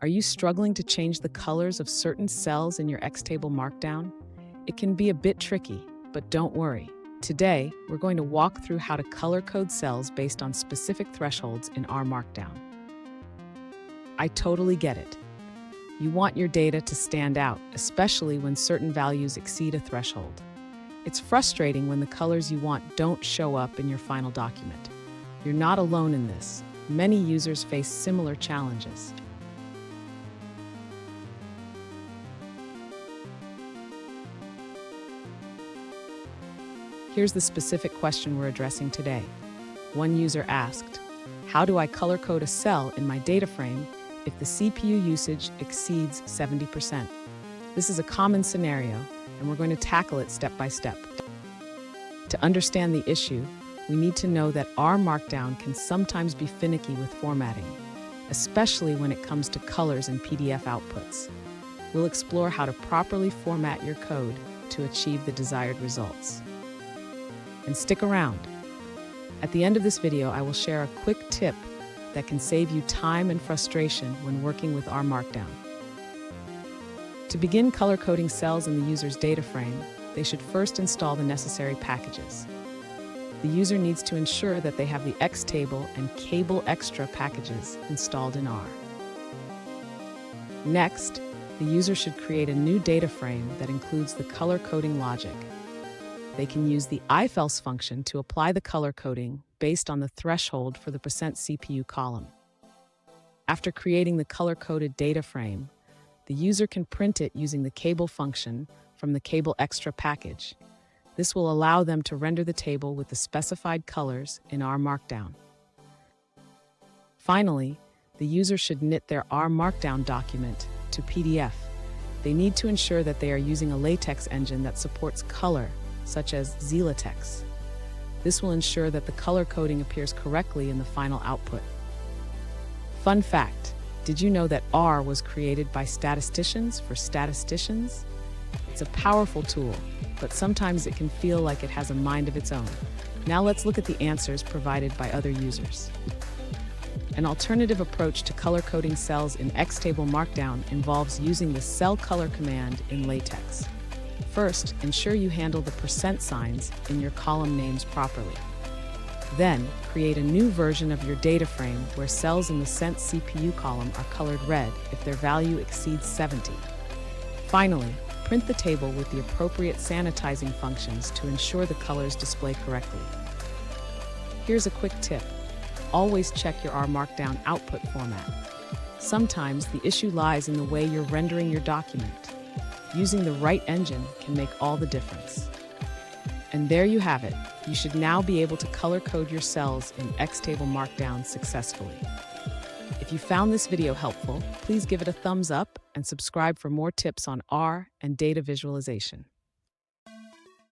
Are you struggling to change the colors of certain cells in your xtable Markdown? It can be a bit tricky, but don't worry. Today, we're going to walk through how to color code cells based on specific thresholds in R Markdown. I totally get it. You want your data to stand out, especially when certain values exceed a threshold. It's frustrating when the colors you want don't show up in your final document. You're not alone in this. Many users face similar challenges. Here's the specific question we're addressing today. One user asked, how do I color code a cell in my data frame if the CPU usage exceeds 70%? This is a common scenario, and we're going to tackle it step by step. To understand the issue, we need to know that R Markdown can sometimes be finicky with formatting, especially when it comes to colors and PDF outputs. We'll explore how to properly format your code to achieve the desired results. And stick around. At the end of this video, I will share a quick tip that can save you time and frustration when working with R Markdown. To begin color coding cells in the user's data frame, they should first install the necessary packages. The user needs to ensure that they have the xtable and xtable extra packages installed in R. Next, the user should create a new data frame that includes the color coding logic. They can use the ifelse function to apply the color coding based on the threshold for the %CPU column. After creating the color-coded data frame, the user can print it using the xtable function from the xtable extra package. This will allow them to render the table with the specified colors in R Markdown. Finally, the user should knit their R Markdown document to PDF. They need to ensure that they are using a LaTeX engine that supports color, such as xLaTeX. This will ensure that the color coding appears correctly in the final output. Fun fact, did you know that R was created by statisticians for statisticians? It's a powerful tool, but sometimes it can feel like it has a mind of its own. Now let's look at the answers provided by other users. An alternative approach to color coding cells in xtable Markdown involves using the cell color command in LaTeX. First, ensure you handle the % signs in your column names properly. Then, create a new version of your data frame where cells in the %CPU column are colored red if their value exceeds 70. Finally, print the table with the appropriate sanitizing functions to ensure the colors display correctly. Here's a quick tip. Always check your R Markdown output format. Sometimes the issue lies in the way you're rendering your document. Using the right engine can make all the difference. And there you have it. You should now be able to color code your cells in xtable Markdown successfully. If you found this video helpful, please give it a thumbs up and subscribe for more tips on R and data visualization.